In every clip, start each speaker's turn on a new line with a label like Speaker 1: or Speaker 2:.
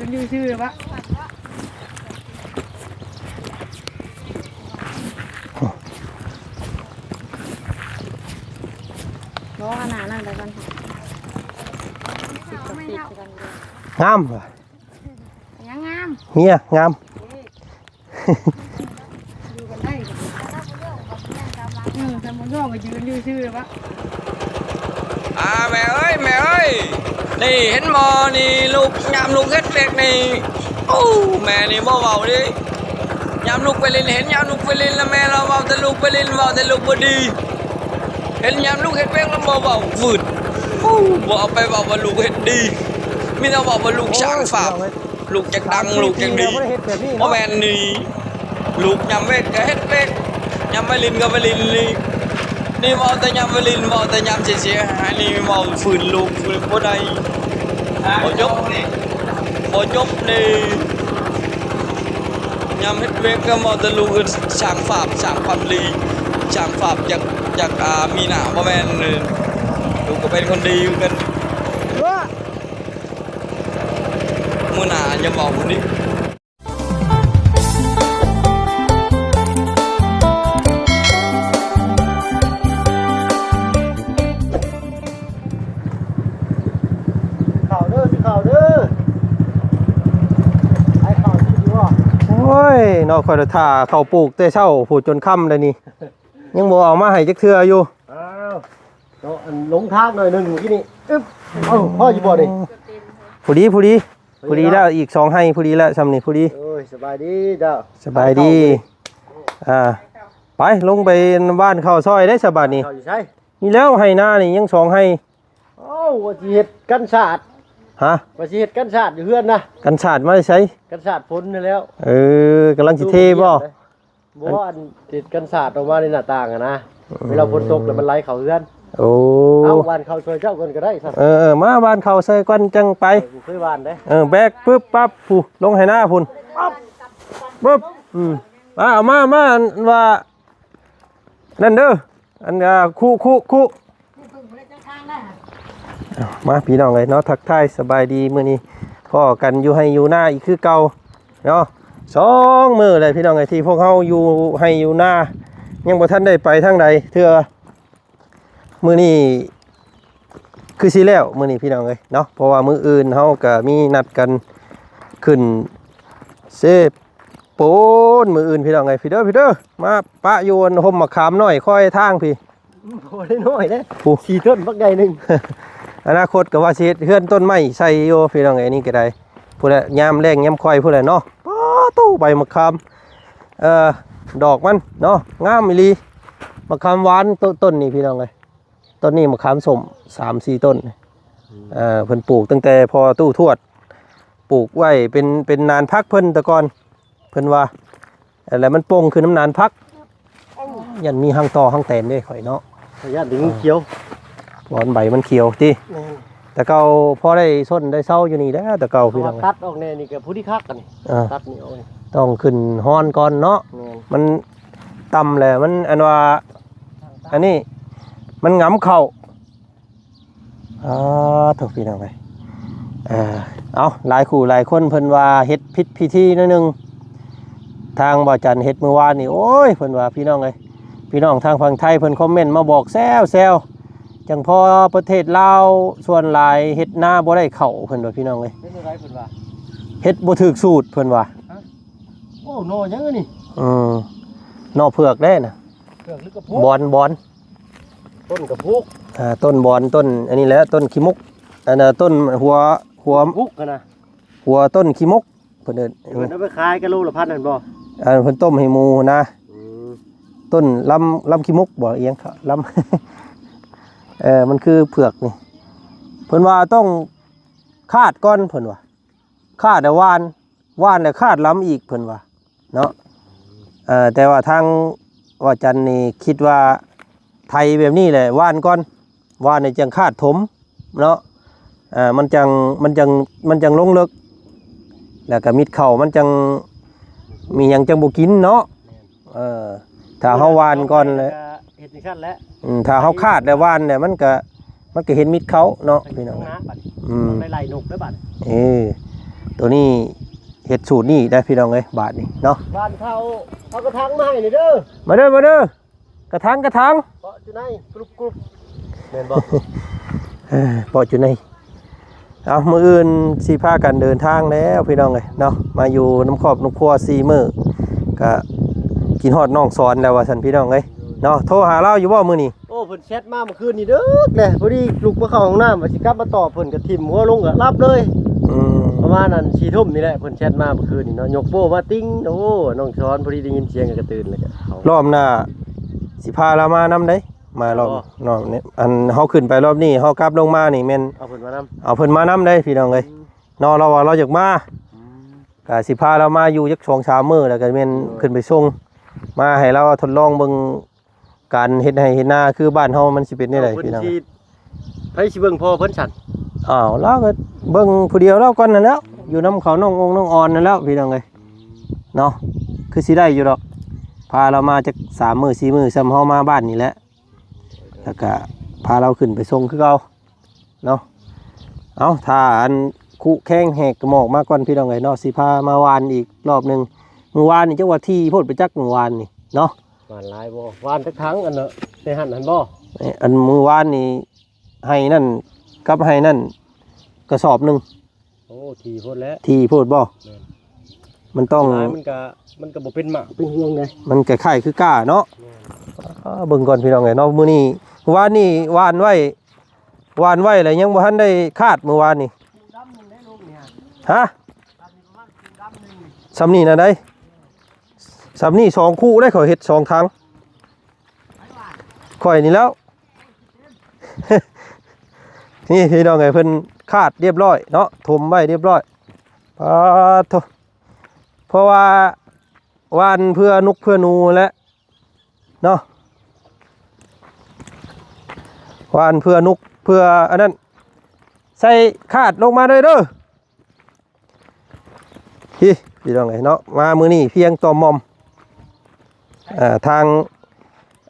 Speaker 1: นอยู่ชื่อปะน้องขนาดนั้นแต่กัน
Speaker 2: งามเหรอ
Speaker 1: ยังงาม
Speaker 2: เมียงาม
Speaker 1: อยู่กันได้แต่มันก็มายืนอยู่ชื่อปะ
Speaker 3: แม่เอ้ยนี่เห็นมอนี่ลูกยามลูกเฮ็ดเล็กนี่โอ้แม่นี่บ่เบาดิยามลูกไปเล่นเห็นยามลูกไปเล่นแล้วแม่เราเบาแต่ลูกไปเล่นเบาแต่ลูกบ่ดีเห็นยามลูกเฮ็ดเล็กแล้วบ่เบาฝืดโอ้บ่เอาไปเบาว่าลูกเฮ็ดดีมีแต่บอกว่าลูกช่างฝาบลูกจักดังลูกจักดีเพราะแม่นี่ลูกยามเวทก็เฮ็ดเล็กยามไปลินก็ไปลินนี่มอแต่ยามไปลินมอแต่ยามเสียหายนี่มอฝืนลูกฝืนบ่ได้บ่จบนี่ยามเฮ็ดเวกก็มอแต่ลูกช่างฝาบช่างความดีช่างฝาบจากมีหน้าบ่แม่นลูกก็เป็นคนดีกันมื้อหน้าอย่าบอกคนนี้
Speaker 2: นอกคอยท่าเขาปลูกแต่เช้าผูดจนค่ำเลยนี่ยังบ่เอามาให้จักเทื่ออยู่
Speaker 4: อ้าวเนาะหลงทางหน่อยนึงที่นี่อึ๊บเอ้าพ่ออยู่บ่นี่
Speaker 2: ผู้ดีแล้วอีก2ให้ผู้ดีแล้วซำนี่ผู้ดี
Speaker 4: โอ้ยสบายดีเจ้า
Speaker 2: สบายดีไปลงไปบ้านเข้าซอยได้สบายนี่นี่แล้วให้หน้านี่ยัง2ให้
Speaker 4: เอ้าว่าสิเฮ็ดกันศาสตร์
Speaker 2: ฮะ
Speaker 4: ว่าสิเฮ็ดกันศาสตร์อยู่เฮือนนะ
Speaker 2: กันศาสตร์มาใช้
Speaker 4: กันศาสตร์ฝนนี่แล้ว
Speaker 2: กำลังสิเทบ่
Speaker 4: อันติดกันศาสตร์ออกมาในหน้าต่างนะเวลาฝนตกแล้วมันไหลเข้าเฮือน
Speaker 2: โอ้
Speaker 4: เอาบ้านเข้าช่วยเจ้าก่อนก็ได้ครับ
Speaker 2: มาบ้านเข้าใส่ก่อนจังไป
Speaker 4: เคยบ้านเด้
Speaker 2: แบกปึ๊บปั๊บผู้ลงให้หน้าพุ่นปึ๊บเอามาว่านั่นเด้ออันคู่มาพี่น้องเลยเนาะทักทายสบายดีมื้อนี้พ่อกันอยู่ให้อยู่หน้าอีกคือเก่าเนาะ2มื้อเลยพี่น้องเอ้ยที่พวกเฮาอยู่ให้อยู่หน้ายังบ่ทันได้ไปทางใดเทื่อมื้อนี้คือสิแล้วมื้อนี้พี่น้องเอ้ยเนาะเพราะว่ามื้ออื่นเฮาก็มีนัดกันขึ้นเซโปนมื้ออื่นพี่น้องเอ้ยพี่เด้อมาปะอยู่ห่มมะขามน้อยค่อยทางพี่
Speaker 4: โอ้ได้น้อยเด้4ต้นบักใหญ่นึง
Speaker 2: อนาคตก็ว่าสิเฮือนต้นไม้ใส่อยู่พี่น้องเอ้ยนี่ก็ได้ผู้ใดยามแรงยามค่อยผู้ใดเนาะตู้ใบมะขามดอกมันเนาะงามอีหลีมะขามหวานต้นนี่พี่น้องเอ้ยต้นนี้มะขามส้ม 3-4 ต้นเพิ่นปลูกตั้งแต่พอตู้ทวดปลูกไว้เป็นนานพักเพิ่นแต่ก่อนเพิ่นว่าแล้วมันโป่งคือน้ำนานพักยันมีหางต่อหางแตนด้วยข่อยเนาะ
Speaker 4: ยันถึงเขียว
Speaker 2: บอนใบมันเขียวติแต่เก่าพอได้ส้นได้เศร้าอยู่นี่แล้วแต่เก่าพี่น้อง
Speaker 4: ตัดออกแน่นี่ก็ผู้ที่คักกันตัดนี่เอา
Speaker 2: ต้องขึ้นฮอนก่อนเนาะมันต่ำแหละมันอันนี้มันงำเข่าถูกพี่น้องไปเอาหลายคู่หลายคนเพิ่นว่าเฮ็ดพิษพิธีนิดนึงทางบ่อจันเฮ็ดเมื่อวานนี่โอ้ยเพิ่นว่าพี่น้องเลยพี่น้องทางฝั่งไทยเพิ่นคอมเมนต์มาบอกแซวจังพอประเทศลาวส่วนหลายเฮ็ดหน้าบ่ได้เข้าเพิ่นว่าพี่น้องเลยเฮ็ดบ่ถูกสูตรเพิ่นว่า
Speaker 4: โอ้โนยังนี่
Speaker 2: นอเผือกได้น่ะ
Speaker 4: เผือกหรือกระพุ้ง
Speaker 2: บอน
Speaker 4: ต้นกระพุ้ง
Speaker 2: ต้นบอนต้นอันนี้แหละต้นขี้มุกอันน่ะต้นหัว
Speaker 4: พุกกันนะ
Speaker 2: หัวต้นขี้มุกเพิ่น
Speaker 4: เอาไปขายกิโลละ1,000นั่นบ่
Speaker 2: เพิ่นต้มให้หมูนะต้นลำขี้มุกบ่เอียงครับลำมันคือเผือกนี่เพิ่นว่าต้องคาดก่อนเพิ่นว่าคาดแล้วว่านแล้วคาดล้ำอีกเพิ่นว่าเนาะแต่ว่าทางว่าจันนี่คิดว่าไทยแบบนี้แหละว่านก่อนว่านในจังคาดถมเนาะมันจังลงลึกแล้วก็มิดเข่ามันจังมีหยังจังบ่กินเนาะถ้าเฮาว่านก่อนเลย
Speaker 4: เฮ็ดขั้นแล้ว
Speaker 2: ถ้าเฮาคาดแล้วว่านเนี่ยมันก็เห็นมิดเขาเนาะพี่น้อง
Speaker 4: ได้ไล่นกได้บัด
Speaker 2: ตัวนี้เฮ็ดสูตรนี่ได้พี่น้องเอ้ยบาทนี่เนาะ
Speaker 4: บ้านเขาเอากระถางมาให้นี่เด้อ
Speaker 2: มาเด้อกระถาง
Speaker 4: เพราะจุไหนกรุบแม่นบ่
Speaker 2: ปอจุในเอามื้ออื่นสิพากันเดินทางแล้วพี่น้องเอ้ยเนาะมาอยู่น้ำครอบน้ำครัว4มื้อก็กินฮอดน้องสอนแล้วว่าซั่นพี่น้องเอ้ยเนาะโทรหาเราอยู่บ่มื้อนี้
Speaker 4: โอ้เพิ่นแชทมาเมื่อคืนนี่เด้อแหละพอดีลุกมาเข้าห้องน้ำว่าสิกลับมาตอบเพิ่นก็ทิ่มหัวลงก็รับเลย
Speaker 2: อืม
Speaker 4: ประมาณนั้น4 ทุ่มนี่แหละเพิ่นแชทมาเมื่อคืนนี่เนาะยกโป้มาติ้งโอ้น้องช้อนพอดีได้ยินเสียงก็ตื่นเลยก็เขา
Speaker 2: รอบหน้าสิพาเรามานำได้มารอบ
Speaker 4: อ๋อ
Speaker 2: รอบนี้อันเฮาขึ้นไปรอบนี้เฮากลับลงมานี่แม่น
Speaker 4: เอาเพิ่นมานำ
Speaker 2: เอาเพิ่นมานำได้พี่น้องเอ้ยเนาะเราว่าเราอยากมาก็สิพาเรามาอยู่จัก2-3มื้อแล้วก็แม่นขึ้นไปส่งมาให้เราทดลองเบิ่งการเฮ็ดไร่เฮ็ดนาคือบ้านเฮามันสิเป็นจังได๋พี่น้อง
Speaker 4: ไผสิเบิ่งพ่อเพิ่นฉัน
Speaker 2: อ้าวเราก็เบิ่งผู้เดียวเราก่อนนั่นแหล้วอยู่นํเขาน้ององน้องออนนั่นแหล้วพี่น้องเอ้ยเนาะคือสิได้อยู่ดอกพาเรามาจัก3 มื้อ4 มื้อซ้ำเฮามาบ้านนี่แหละแล้วก็พาเราขึ้นไปส่งคือเก่าเนาะเอาถ้าอันคุแข้งแหกกระหมอกมาก่อนพี่น้องเอ้ยเนาะสิพามาวานอีกรอบนึงมื้อวานนี่จังว่าที่โพดไปจักมื้อวานนี่เนาะ
Speaker 4: หวานหลายบ่หวานจักทั้งอันเนาะในหั่นบ่
Speaker 2: อันมื้อวานนี่ให้นั่นกับให้นั่นกระสอบหนึง
Speaker 4: โอ้ทีโพดแล้ว
Speaker 2: ที่โพดบ่มันต้อง
Speaker 4: หลายมันก็บ่เป็นหมากเป็นห่วงไง
Speaker 2: มันคล้ายๆคือก้าเนาะเบิ่งก่อนพี่น้องเอ้ยเนาะมื้อนี้วานนี่วานไว้แล้วยังบ่ทันได้คาดมื้อวานนี่ฮะสำนี่น่ะได้สำนี่2คู่ได้ข่อยเฮ็ด2ถังข่อยนี่แล้ว นี่พี่น้องเอ้ยเพิ่นคาดเรียบร้อยเนาะถมไว้เรียบร้อยโธ่เพราะว่าวานเพื่อนุกเพื่อนูแหละเนาะวานเพื่อนุกเพื่ออันนั้นใส่คาดลงมาเลยเด้อพี่น้องเอ้ยเนาะมามื้อนี้เพียงต่อมอมทาง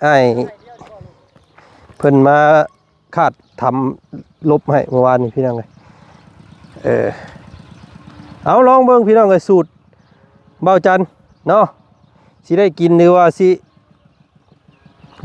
Speaker 2: ไอ้เพิ่นมาคาดทำลบให้เมื่อวานนี้พี่น้องเลยเอาลองเบิ่งพี่น้องเลยสูตรเบาจันเนาะสิได้กินหรือว่าสิ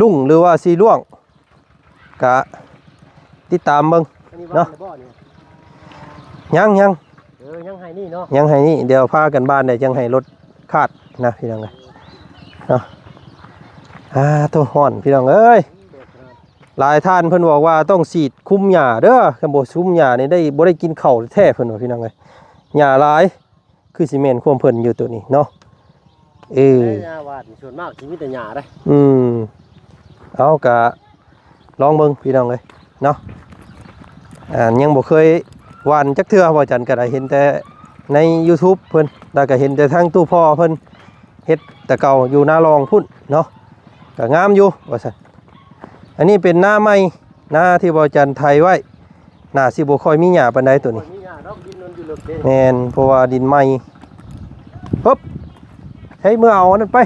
Speaker 2: ลุ่งหรือว่าสิล่วงกะติดตามเบิ่ง
Speaker 4: อันนี้
Speaker 2: เนาะ
Speaker 4: บ้านบ่นี่
Speaker 2: ยัง
Speaker 4: ยังให้นี่เนาะ
Speaker 2: ยังให้นี่เดี๋ยวพากันบ้านได้จังให้รถคาดนะพี่น้องเลยเนาะตัวห่อนพี่น้องเอ้ยหลายท่านเพิ่นบอกว่าต้องฉีดคุมหญ้าเด้อคันบ่คุมหญ้านี่ได้บ่ได้กินข้าวแท้เพิ่นว่าพี่น้องเอ้ยหญ้าหลายคือสิแม่นความเพิ่นอยู่ตัวนี้เนาะ
Speaker 4: ได้ยาวาดส่วนมากสิมีแต่หญ้าได้
Speaker 2: เอากะลองเบิ่งพี่น้องเอ้ยเนาะยังบ่เคยหว่านจักเทื่อว่าจันก็ได้เห็นแต่ใน YouTube เพิ่นแล้วก็เห็นแต่ทางตู้พ่อเพิ่นเฮ็ดแต่เก่าอยู่หน้ารองพุ่นเนาะก็งามอยู่ว่าซั่นอันนี้เป็นหน้าไม้หน้าที่บ่จันไทยไว้หน้าสิบ่ค่อยมีหญ้าปานใดตัวนี้
Speaker 4: มีหญ้าดอกดินมันอยู่ลึกเด้
Speaker 2: แม่นเพราะว่าดินใหม่ปึ๊บให้มือเอาอันนั้นไป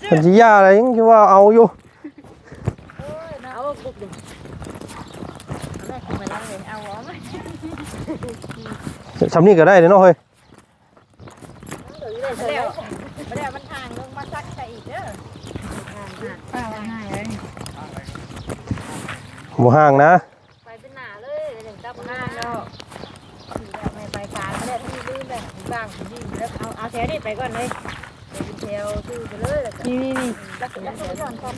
Speaker 2: เพิ่นสิย่าอะไรยังสิว่าเอาอยู่
Speaker 1: เอาบุกดิแม่ทำไมเราเลยเอาหัวไหม
Speaker 2: สำนี้ก็ได้เด้อเนาะเฮ้ย
Speaker 1: เดี๋ยวมันห่างลงมาซักใส่อีกเด้อป้าว่าง่ายเลย
Speaker 2: บ่ห่างนะ
Speaker 1: ไปเป็นหนาเลยเดี๋ยวจับหน้าแล้วไม่ไปการไม่ได้ถ้ามีลื่นเลยบ้างยิ่งแล้วเอาแถวนี้ไปก่อนเลยแถวชื่อไปเลยนี่แล้วก็ต้นก่อน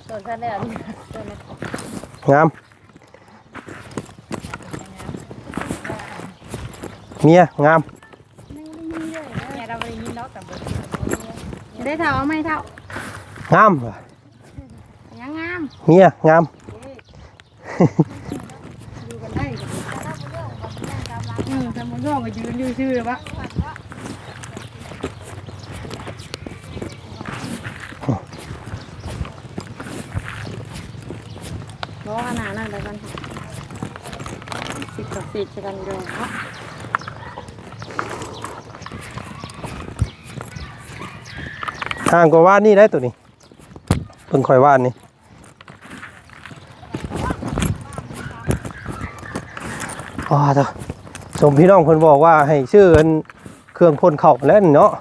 Speaker 1: ต้นท่านเนี่ยต้น
Speaker 2: งามเมียงาม
Speaker 1: เนี่ยเราไม่ได้ยินเนาะแต่ได้เท่าไม่เท่าง
Speaker 2: าม
Speaker 1: ยังงาม
Speaker 2: เมียงาม
Speaker 1: ดูกันได้ทำมันร่วงมายืนดูชื่อวะร้องขนาดนั้นไปกันสิบกันเดียวเนาะ
Speaker 2: ห่างกว่าว่านนี่ได้ตัวนี้เพิ่งค่อยว่านนี่อ๋อเถอะ สมพี่น้องคนบอกว่าให้ชื่อเครื่องพ่นเข่าแล้วเนาะ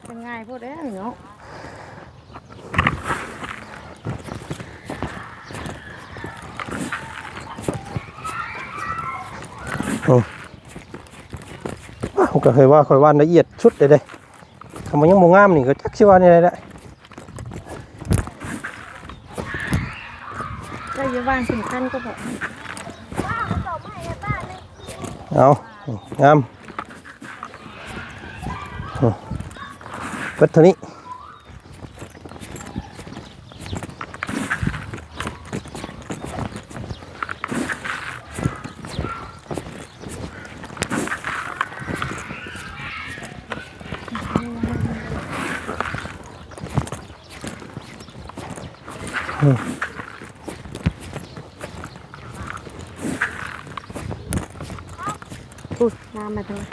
Speaker 1: เป็นง่ายพูดได้เนาะ
Speaker 2: ผมก็เคยว่าคอยว่าละเอียดชุดเลยคำว่ายังโมงามนี่ก็จักชิว่านี่ได้
Speaker 1: ก็อยู่บ้านสำคัญก็บอก
Speaker 2: เอางามเปิดเท่านี้
Speaker 1: พูดน้ำมาทางนั้น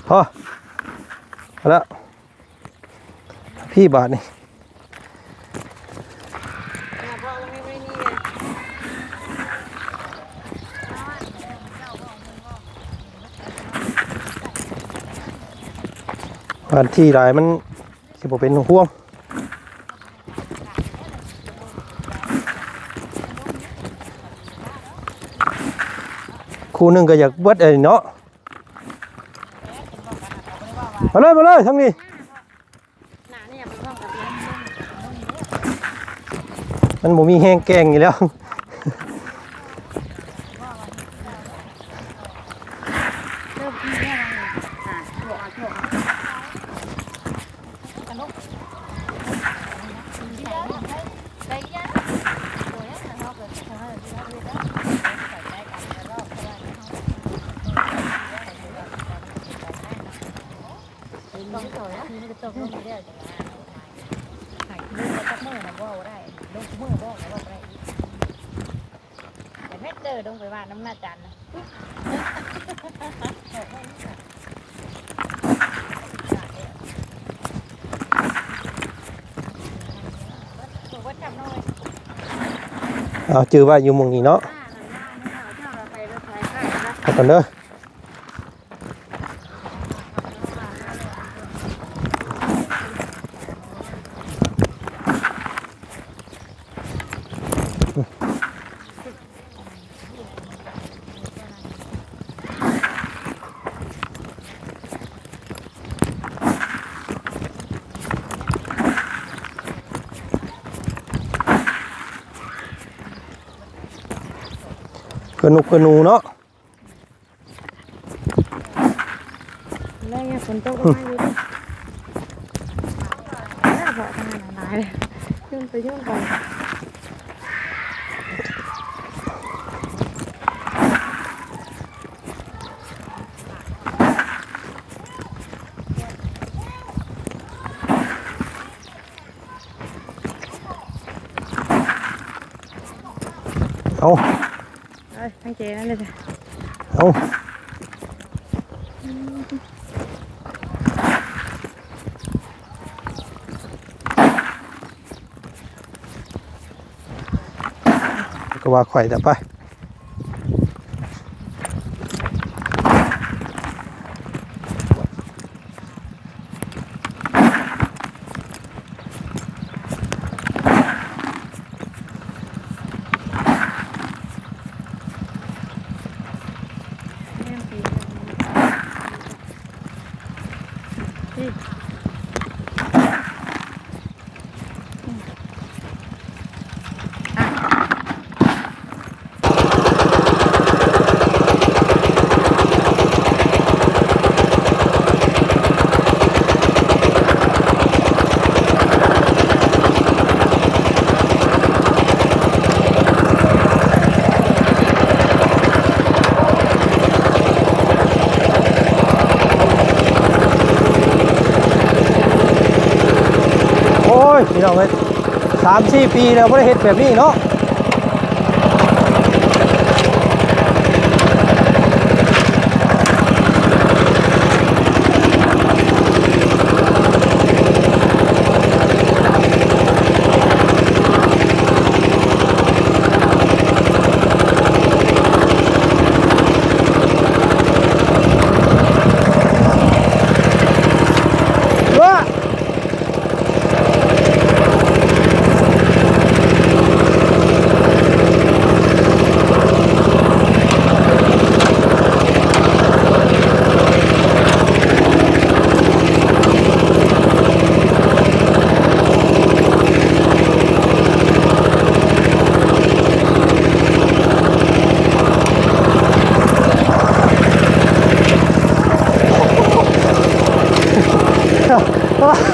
Speaker 2: พอแล้วพี่บาทนี่บานที่หลายมันสิบ่เป็นห่วงคู่หนึงก็อยากเบิดเนาะมาเลยทั้งนี้มันบ่มีแห้งแกงอยู่แล้ว
Speaker 1: ลงไปว่าน้ำหน้าจันนะ
Speaker 2: เอาจือว่าอยู่หมองนี้เนาะเอากันเด้อกระนุกกระนูเนาะ
Speaker 1: แล้วเนี่ยฝนตกมาอยู่ด้วยน่าบอกขนาดไหนเลยยุ่งไปยุ่งก่อน
Speaker 2: เอา
Speaker 1: ทั้งเจนั่นเลยจ้ะ
Speaker 2: เอาก็ว่าข่อยแต่ไปพี่น้องเอ้ย3-4 ปีแล้วไม่ได้เห็นแบบนี้เนาะ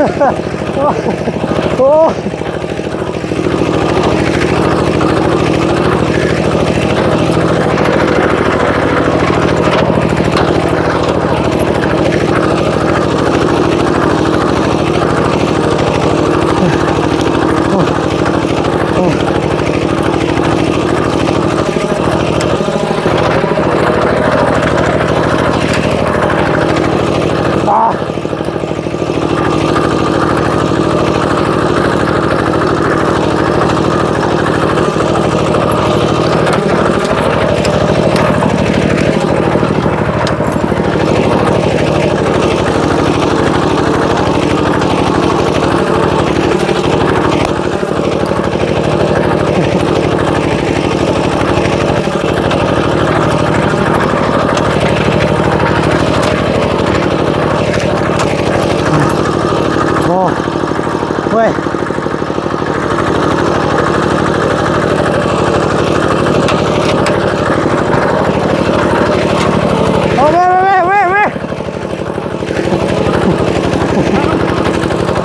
Speaker 2: โอ้โอ้เว้ยโอ้เว้ย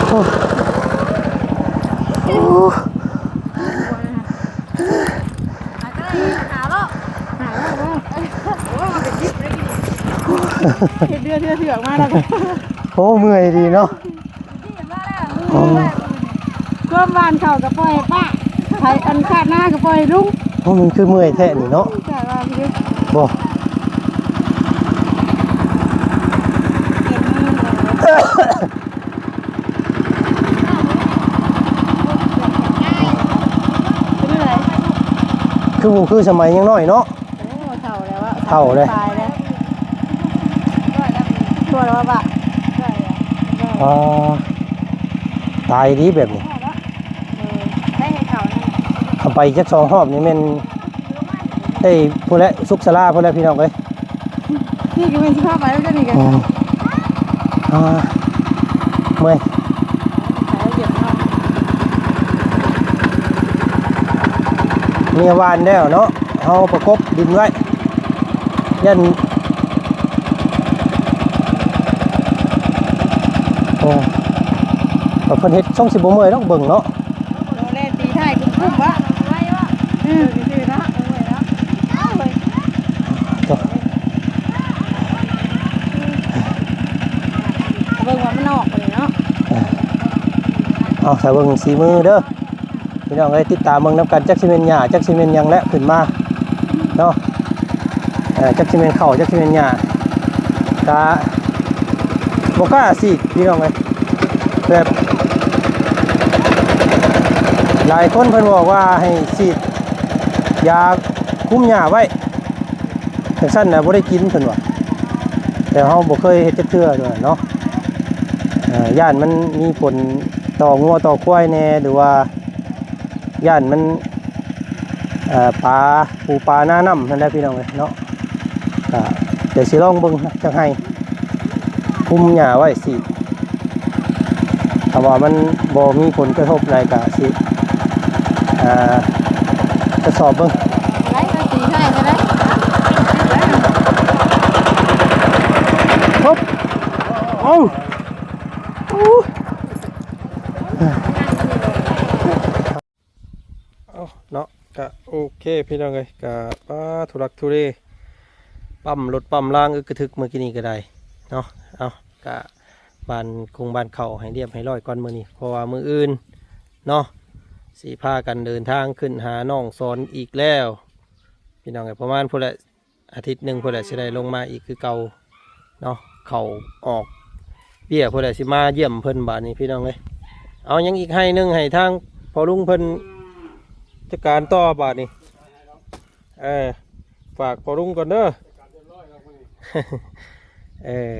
Speaker 2: โอ้โอ้
Speaker 1: เดือดมาแล้ว
Speaker 2: โอ้เมื่อยดีเนาะ
Speaker 1: เครื่องบ้านเขากับปล่อยป้าไทยอันขาดหน้ากับปล่อยลุง
Speaker 2: โอ้มันคือเมื่อยแท้นี่เนาะ
Speaker 1: แต่ว่าพี่
Speaker 2: บ่คือหมู่คือสมัยยังน้อยเนาะ
Speaker 1: เท่าแล้วว่า
Speaker 2: เท่าเลย
Speaker 1: ตายแล้วตัวแล้วว่า
Speaker 2: อ๋อตายดีแบบนี้
Speaker 1: ได้ให้เขานั่น
Speaker 2: ทำไปจักสองรอบนี่แม่นได้พุ่นแหละสุขศาลาพุ่นแหละพี่น้องเอ้ย
Speaker 1: นี่ก็เป็นสภาพไปแล้วจะนี่กัน
Speaker 2: อ่าเมื่อยมีวานแล้วเนาะเอาประกบดินไว้ยันโอ้แต่เพิ่นเฮ็ดช่องสิบ่เมื่อยดอกเบิ่งเนาะ
Speaker 1: โดนเล่นตีไทยกุ้มวะไว้วะซื่อๆเนาะเอาเลยเบิ่งว่ามันออกเลยเนาะ
Speaker 2: เอาใส่เบิ่งสีมือเด้อพี่น้องเอ้ยติดตามเบิ่งนํกันจักสิแม่นหญ้าจักสิแม่นหยังและขึ้นมาเนาะจักสิแม่นข้าวจักสิแม่นหญ้ากะบ่กล้าสิพี่น้องเอ้ยแบบหลายคนเพิ่นบอกว่าให้ฉีดยาคุมหญ้าไว้จังซั่นน่ะบ่ได้กินเพิ่นว่าแต่เฮาบ่เคยเฮ็ดจักเทื่อด้วยเนาะย่านมันมีผลต่องัวต่อควายแน่หรือว่าย่านมันปลาปูปลาหน้าน้ำนั่นแหละพี่น้องเลยเนาะเดี๋ยวสิลองเบิ่งนะจังให้คุมหญ้าไว้สิถ้าว่ามันบ่มีผลกระทบอะไรก็สิทดสอบเบิ่ง
Speaker 1: ไล่ตีไทยกันเลย
Speaker 2: ครับเอาเนาะก็โอเคพี่น้องเลยก็ป้าทุรักทุเรปั๊มรถปั๊มล่างอึกกระทึกเมื่อกี้นี้ก็ได้เนาะเอาก็บานคงบานเข่าให้เรียบให้ร้อยก่อนมือนี้เพราะว่ามืออื่นเนาะสีพากันเดินทางขึ้นหาน้องสอนอีกแล้วพี่น้องเลยประมาณพอละอาทิตย์หนึ่งพอละสิได้ลงมาอีกคือเก่าเนาะเข่าออกเบี้ยพอละสิมาเยี่ยมเพิ่นบานนี้พี่น้องเลยเอายังอีกให้หนึ่งให้ทางพอลุงเพิ่นจัดการต่อบาทนี่ฝากพอลุงก่อนเด้อ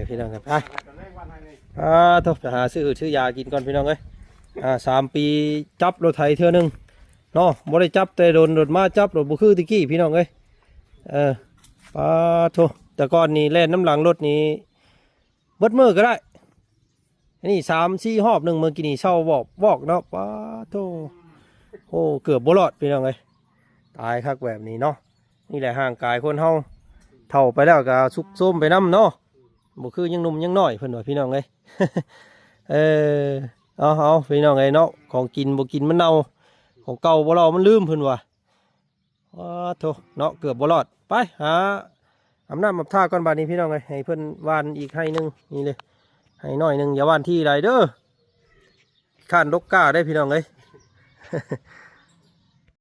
Speaker 2: พี่น้องครับต้องไปหาซื้อยากินก่อนพี่น้องเอ้ย3 ปีจับรถไถเท่านึงเนาะบ่ได้จับแต่โดนรถมาจับรถบุคือตะกี้พี่น้องเอ้ยโถแต่ก่อนนี่แล่นน้ำหลังรถนี้เบิดมือก็ได้นี่3-4 รอบหนึ่งเมื่อกี้นี่เศร้าบอกเนาะโถโอ้เกือบบ่รอดพี่น้องเอ้ยตายคักแบบนี้เนาะนี่แหละห่างกายคนเฮาเท่าไปแล้วก็สุกส้มไปน้ำเนาะบ่คือยังหนุ่มยังน้อยเพิ่นว่าพี่น้องเอ้ย เอาพี่น้องไอ้เนาะของกินบ่กินมันเน่าของเก่าบ่รอมันลืมเพิ่นว่ะโธ่เนาะเกือบบ่รอดไปหาอำนาจมาท่าก่อนบาดนี้พี่น้องเอ้ยให้เพิ่นวานอีกให้นึงนี่เลยให้น้อยนึงอย่าวานที่ใดเด้อข้านลกกาได้พี่น้องเอ้ย